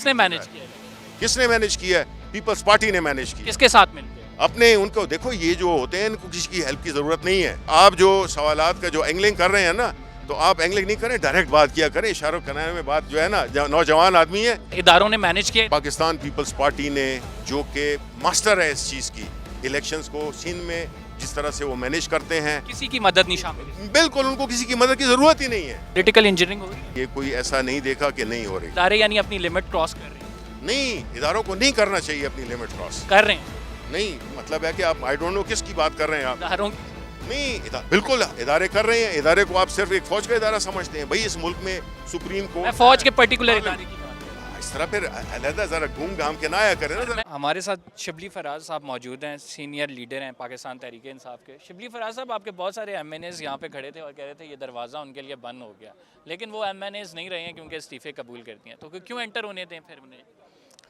किसने मैनेज किया? किसने मैनेज किया है? पीपल्स पार्टी ने मैनेज किया। किसके साथ मिलकर? अपने उनको देखो, ये जो होते हैं इनको किसी की हेल्प की जरूरत नहीं है। आप जो सवालात का जो एंगलिंग कर रहे हैं ना, तो आप एंगलिंग नहीं करें, डायरेक्ट बात किया करें। इशारों कराने में बात जो है ना, नौजवान आदमी है। इदारों ने मैनेज किया। पाकिस्तान पीपल्स पार्टी ने, जो कि मास्टर है इस चीज़ की, इलेक्शंस को सिंध में जिस तरह से वो मैनेज करते हैं, किसी की मदद नहीं शामिल है। बिल्कुल उनको किसी की मदद की जरूरत ही नहीं है। पॉलिटिकल इंजीनियरिंग हो रही है। ये कोई ऐसा नहीं देखा कि नहीं हो रही। इदारे यानी अपनी लिमिट क्रॉस कर रहे हैं। नहीं, इदारों को नहीं करना चाहिए अपनी लिमिट क्रॉस। कर रहे हैं नहीं, मतलब है कि आप, आई डोंट नो किसकी बात कर रहे हैं आप। इदारों। नहीं, बिल्कुल इदारे कर रहे हैं। इदारे को आप सिर्फ एक फौज का इदारा समझते हैं। भाई इस मुल्क में सुप्रीम कोर्ट, मैं फौज के पर्टिकुलर इदारे की बात इस तरह फिर अलहदा जरा घूम घाम के ना आया करें ना। हमारे साथ शिबली फराज साहब मौजूद हैं, सीनियर लीडर हैं पाकिस्तान तहरीक इंसाफ के। शिबली फराज साहब, आपके बहुत सारे एमएनएस यहाँ पे खड़े थे और कह रहे थे ये दरवाज़ा उनके लिए बंद हो गया, लेकिन वो एमएनएस नहीं रहे हैं क्योंकि इस्तीफ़े कबूल करती हैं, तो क्यों एंटर होने दें फिर उन्हें?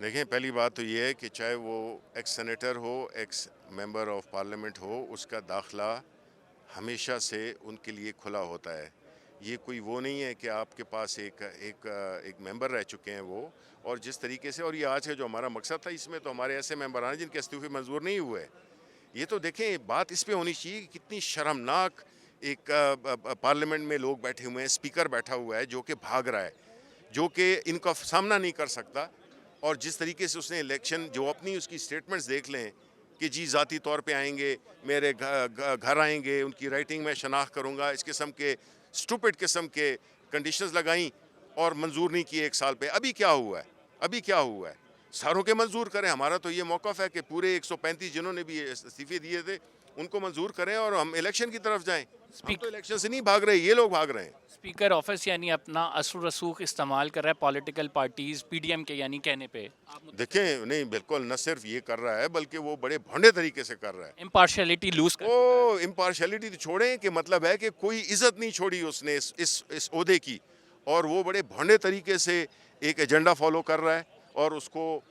देखें, पहली बात तो ये है कि चाहे वो एक्स सेनेटर हो, एक्स मेंबर ऑफ पार्लियामेंट हो, उसका दाखिला हमेशा से उनके लिए खुला होता है। ये कोई वो नहीं है कि आपके पास एक मेंबर रह चुके हैं वो, और जिस तरीके से, और ये आज का जो हमारा मकसद था, इसमें तो हमारे ऐसे मेंबर आए जिनके इस्तीफे मंजूर नहीं हुए। ये तो देखें, बात इस पे होनी चाहिए कि कितनी शर्मनाक एक पार्लियामेंट में लोग बैठे हुए हैं, स्पीकर बैठा हुआ है जो कि भाग रहा है, जो कि इनका सामना नहीं कर सकता। और जिस तरीके से उसने इलेक्शन, जो अपनी उसकी स्टेटमेंट्स देख लें कि जी ज़ाती तौर पे आएंगे, मेरे घर आएंगे, उनकी राइटिंग में शनाख्त करूँगा, इस किस्म के स्टूपिड किस्म के कंडीशंस लगाई और मंजूर नहीं किए 1 साल पे। अभी क्या हुआ है? अभी क्या हुआ है? सारों के मंजूर करें। हमारा तो ये मौक़िफ़ है कि पूरे 135 जिन्होंने भी इस्तीफ़े दिए थे उनको मंजूर करें और हम इलेक्शन की तरफ जाएं। हम तो इलेक्शन से नहीं भाग रहे, ये लोग भाग रहे हैं। स्पीकर ऑफिस यानी अपना असर रसूख इस्तेमाल कर रहा है पॉलिटिकल पार्टीज पीडीएम के यानी कहने पे। देखें, नहीं, बिल्कुल न सिर्फ ये कर रहा है बल्कि वो बड़े भोंडे तरीके से कर रहा है। इम्पार्शियलिटी लूज कर। ओ, इम्पार्शियलिटी तो छोड़ें, कि मतलब है कि कोई इज्जत नहीं छोड़ी उसने इस ओहदे की, और वो बड़े भोंडे तरीके से एक एजेंडा फॉलो कर रहा है। और उसको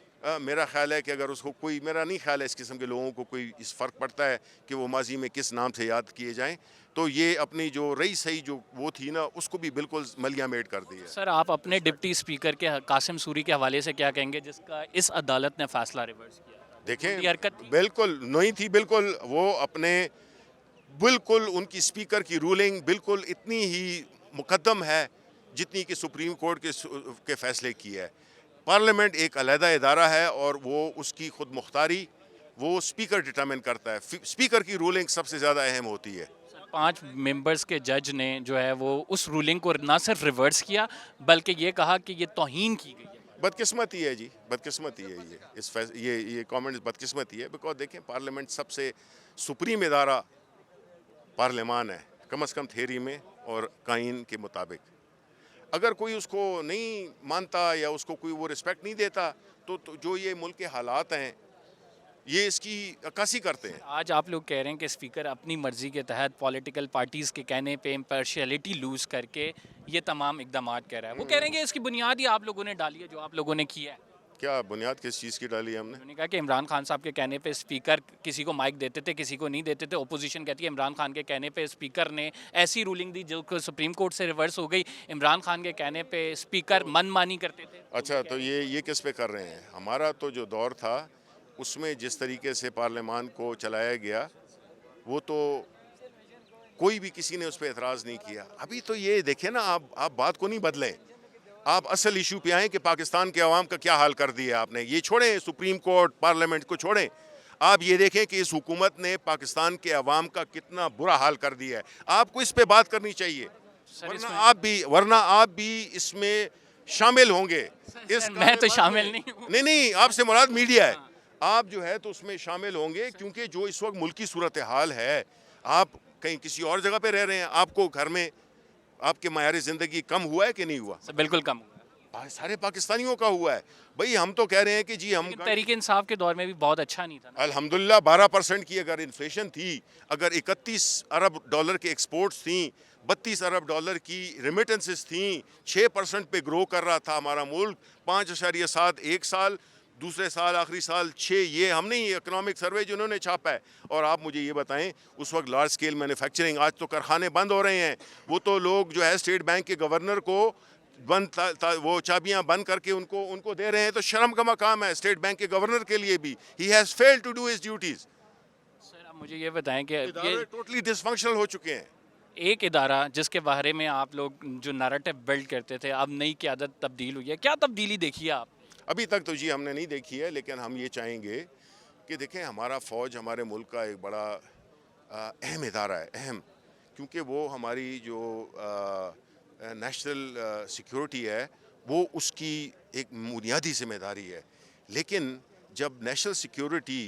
मेरा ख्याल है कि अगर उसको कोई, मेरा नहीं ख्याल है इस किस्म के लोगों को कोई इस फ़र्क पड़ता है कि वो माजी में किस नाम से याद किए जाएं, तो ये अपनी जो रही सही जो वो थी ना, उसको भी बिल्कुल मलिया मेट कर दी है। सर, आप अपने डिप्टी स्पीकर के कासिम सूरी के हवाले से क्या कहेंगे जिसका इस अदालत ने फैसला रिवर्स किया? देखें, हरकत बिल्कुल नहीं थी, बिल्कुल वो अपने, बिल्कुल उनकी स्पीकर की रूलिंग बिल्कुल इतनी ही मुकद्दम है जितनी कि सुप्रीम कोर्ट के फैसले की है। पार्लियामेंट एक अलहदा इदारा है और वो उसकी खुद मुख्तारी वो स्पीकर डिटरमिन करता है। स्पीकर की रूलिंग सबसे ज़्यादा अहम होती है। 5 मेंबर्स के जज ने जो है वो उस रूलिंग को ना सिर्फ रिवर्स किया बल्कि ये कहा कि ये तौहीन की गई है। बदकिस्मती है जी, बदकिस्मती है ये कमेंट्स बदकिस्मती है। बिकॉज देखें, पार्लियामेंट सबसे सुप्रीम इदारा पार्लियामान है, कम से कम थेरी में और कानून के मुताबिक। अगर कोई उसको नहीं मानता या उसको कोई वो रिस्पेक्ट नहीं देता, तो जो ये मुल्क के हालात हैं ये इसकी अक्कासी करते हैं। आज आप लोग कह रहे हैं कि स्पीकर अपनी मर्जी के तहत पॉलिटिकल पार्टीज के कहने पे इम्पार्शियलिटी लूज करके ये तमाम इकदाम कर रहा है। वो कह रहे हैं कि इसकी बुनियाद ही आप लोगों ने डाली है, जो आप लोगों ने किया है। क्या बुनियाद किस चीज़ की डाली है हमने? उन्होंने कहा कि इमरान खान साहब के कहने पे स्पीकर किसी को माइक देते थे, किसी को नहीं देते थे। ओपोजिशन कहती है इमरान खान के कहने पे स्पीकर ने ऐसी रूलिंग दी जो सुप्रीम कोर्ट से रिवर्स हो गई। इमरान खान के कहने पे स्पीकर मनमानी करते थे। अच्छा, तो ये किस पे कर रहे हैं? हमारा तो जो दौर था उसमें जिस तरीके से पार्लियामान को चलाया गया, वो तो कोई भी किसी ने उस पर एतराज़ नहीं किया। अभी तो ये देखें ना, आप बात को नहीं बदलें, आप असल इशू पे आएँ कि पाकिस्तान के अवाम का क्या हाल कर दिया आपने। ये छोड़ें, सुप्रीम कोर्ट पार्लियामेंट को छोड़ें, आप ये देखें कि इस हुकूमत ने पाकिस्तान के अवाम का कितना बुरा हाल कर दिया है। आपको इस पे बात करनी चाहिए, वरना आप भी इसमें शामिल होंगे। मैं तो शामिल नहीं हूँ। नहीं, आपसे मुराद मीडिया है। आप जो है तो उसमें शामिल होंगे, क्योंकि जो इस वक्त मुल्क की सूरत हाल है, आप कहीं किसी और जगह पे रह रहे हैं, आपको घर में आपके मयार ज़िंदगी कम हुआ है कि नहीं हुआ? बिल्कुल कम हुआ। सारे पाकिस्तानियों का हुआ है। भाई हम तो कह रहे हैं कि जी हम तहरीक इंसाफ के दौर में भी बहुत अच्छा नहीं था। अल्हम्दुलिल्लाह 12% की अगर इन्फ्लेशन थी, अगर 31 अरब डॉलर के एक्सपोर्ट्स थी, 32 अरब डॉलर की रेमिटेंसेस थी, 6% पे ग्रो कर रहा था हमारा मुल्क, 5.7 एक साल, दूसरे साल आखिरी साल 6, ये हमने ही इकोनॉमिक सर्वे जिन्होंने छापा है। और आप मुझे ये बताएं, उस वक्त लार्ज स्केल मैन्युफैक्चरिंग, आज तो कारखाने बंद हो रहे हैं। वो तो लोग जो है स्टेट बैंक के गवर्नर को वो चाबियां बंद करके उनको दे रहे हैं, तो शर्म का मकाम है स्टेट बैंक के गवर्नर के लिए भी। He has failed to do his duties. Sir आप मुझे ये बताएं कि ये टोटली डिसफंक्शनल हो चुके हैं। एक इदारा जिसके बारे में आप लोग जो नैरेटिव बिल्ड करते थे, अब नई क़यादत तब्दील हुई है, क्या तब्दीली देखी है आप? अभी तक तो जी हमने नहीं देखी है, लेकिन हम ये चाहेंगे कि देखें हमारा फ़ौज हमारे मुल्क का एक बड़ा अहम इदारा है, अहम, क्योंकि वो हमारी जो नेशनल सिक्योरिटी है वो उसकी एक बुनियादी जिम्मेदारी है। लेकिन जब नेशनल सिक्योरिटी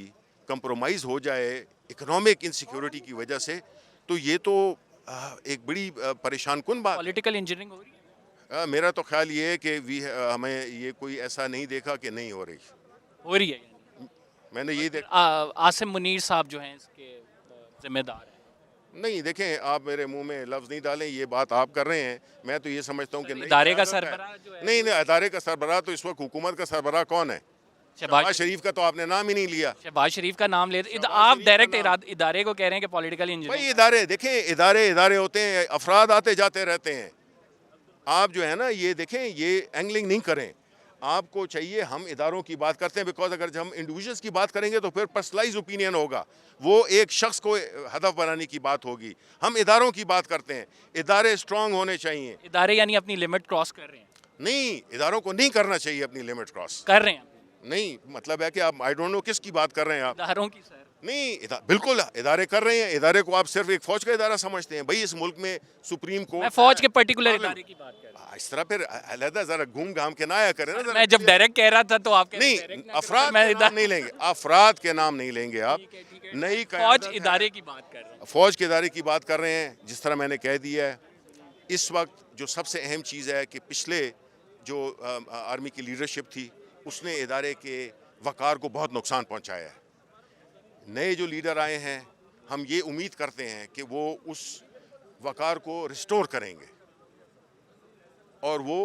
कंप्रोमाइज़ हो जाए इकोनॉमिक इनसिक्योरिटी की वजह से, तो ये तो एक बड़ी परेशान कुन बात। पॉलिटिकल इंजीनियरिंग हो रही है? मेरा तो ख्याल ये है कि हमें ये कोई ऐसा नहीं देखा कि नहीं हो रही। हो रही है यानी। मैंने ये देखा आसिम मुनीर साहब जो हैं इसके जिम्मेदार हैं। नहीं। देखें, आप मेरे मुंह में लफ्ज़ नहीं डालें, ये बात आप कर रहे हैं। मैं तो ये समझता हूँ कि नहीं, इदारे का क़यादत है। सरबराह जो है, नहीं, इदारे का सरबराह तो इस वक्त हुकूमत का सरबराह कौन है? शहबाज शरीफ का तो आपने नाम ही नहीं लिया। शहबाज शरीफ का नाम लेते शहबाज आप शरीफ का डायरेक्ट नाम। इदारे को कह रहे हैं कि पॉलिटिकल भाई इंजीनियरिंग। इदारे देखें, इदारे होते हैं, अफराद आते जाते रहते हैं। आप जो है ना ये देखें, ये एंगलिंग नहीं करें। आपको चाहिए, हम इदारों की बात करते हैं बिकॉज अगर हम इंडिविजुअल्स की बात करेंगे तो फिर पर्सनलाइज ओपिनियन होगा, वो एक शख्स को हदफ बनाने की बात होगी। हम इदारों की बात करते हैं, इदारे स्ट्रांग होने चाहिए। इदारे यानी अपनी लिमिट क्रॉस कर रहे हैं। नहीं, इदारों को नहीं करना चाहिए अपनी लिमिट क्रॉस। कर रहे हैं नहीं, मतलब है कि आप आई डोंट नो किसकी बात कर रहे हैं आप। इदारों की सर। नहीं, बिल्कुल इदारे कर रहे हैं। इदारे को आप सिर्फ एक फौज का इदारा समझते हैं। भाई इस मुल्क में सुप्रीम मैं कोर्ट फौज के पर्टिकुलर इदारे की बात कर रहा हूं। इस तरह फिर अलहदा जरा घूम घाम के ना आया करें ना। मैं जब डायरेक्ट कह रहा था तो आप कह रहे नहीं, हैं direct ना करो, अफराद मैं के नाम नहीं लेंगे, अफराद के नाम नहीं लेंगे आप। ठीक है। नई फौज इदारे की बात कर रहा हूं। फौज के इदारे की बात कर रहे हैं। जिस तरह मैंने कह दिया है, इस वक्त जो सबसे अहम चीज़ है कि पिछले जो आर्मी की लीडरशिप थी उसने इदारे के वक़ार को बहुत नुकसान पहुंचाया है। नए जो लीडर आए हैं, हम ये उम्मीद करते हैं कि वो उस वक़ार को रिस्टोर करेंगे, और वो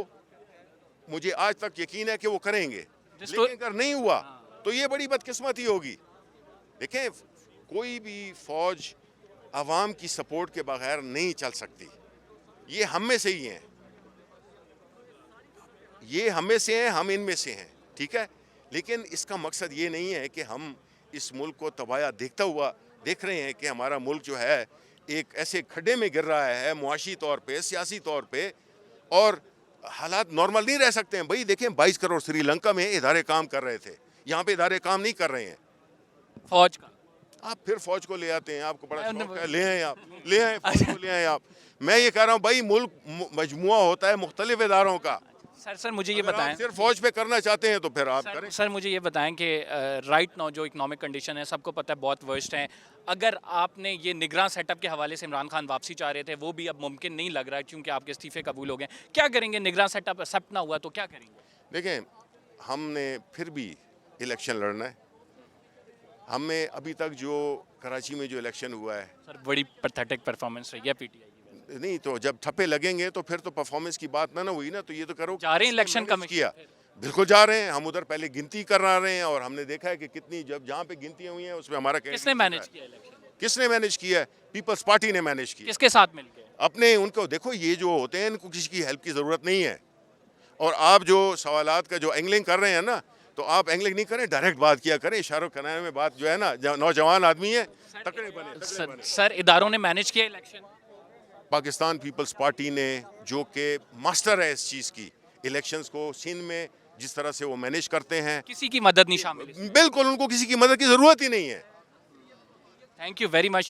मुझे आज तक यकीन है कि वो करेंगे। लेकिन अगर नहीं हुआ तो ये बड़ी बदकिस्मती होगी। देखें, कोई भी फौज आवाम की सपोर्ट के बगैर नहीं चल सकती। ये हम में से ही हैं, ये हम में से हैं, हम इनमें से हैं, ठीक है। लेकिन इसका मकसद ये नहीं है कि हम इस मुल्क को तबाया देखता हुआ देख रहे हैं कि हमारा मुल्क जो है एक ऐसे खड्डे में गिर रहा है मुआशी तौर पे, सियासी तौर पे, और हालात नॉर्मल नहीं रह सकते हैं। भाई देखें, 22 करोड़ श्रीलंका में इदारे काम कर रहे थे, यहाँ पे इदारे काम नहीं कर रहे हैं। फौज का आप फिर फौज को ले आते हैं, आपको बड़ा शौक है, ले आए आप, ले आए फौज को, ले आए आप। मैं ये कह रहा हूँ भाई, मुल्क मजमुआ होता है मुख्तलिफ इदारों का। सर मुझे ये बताएं, सिर्फ फौज पे करना चाहते हैं तो फिर आप करें। सर मुझे ये बताएं कि राइट नाउ जो इकोनॉमिक कंडीशन है, सबको पता है बहुत वर्स्ट है। अगर आपने ये निगरान सेटअप के हवाले से इमरान खान वापसी चाह रहे थे, वो भी अब मुमकिन नहीं लग रहा है क्योंकि आपके इस्तीफे कबूल हो गए, क्या करेंगे? निगरान सेटअप एक्सेप्ट ना हुआ तो क्या करेंगे? देखें, हमने फिर भी इलेक्शन लड़ना है। हमें अभी तक जो कराची में जो इलेक्शन हुआ है, सर बड़ी पैथेटिक परफॉर्मेंस रही है पीटीआई की। नहीं तो जब ठप्पे लगेंगे तो फिर तो परफॉर्मेंस की बात ना हुई ना। तो ये तो करो, जा रहे हैं इलेक्शन कमीशन किया, बिल्कुल जा रहे हैं। हम उधर पहले गिनती करा रहे हैं और हमने देखा है कि कितनी, जब जहाँ पे गिनतियाँ हुई हैं उसमें हमारा किसने मैनेज किया इलेक्शन? किसने मैनेज किया है? पीपल्स पार्टी ने मैनेज किया। किसके साथ मिलकर? अपने उनको देखो, ये जो होते हैं इनको किसी की हेल्प की ज़रूरत नहीं है। और आप जो सवालात का जो एंगलिंग कर रहे हैं ना, तो आप एंगलिंग नहीं करें, डायरेक्ट बात किया करें। इशारों कनारे में बात जो है ना, नौजवान आदमी है, तकड़े बने। सर इदारों ने मैनेज किया इलेक्शन? पाकिस्तान पीपल्स पार्टी ने, जो कि मास्टर है इस चीज़ की, इलेक्शंस को सिंध में जिस तरह से वो मैनेज करते हैं, किसी की मदद नहीं शामिल? बिल्कुल उनको किसी की मदद की ज़रूरत ही नहीं है। Thank you very much.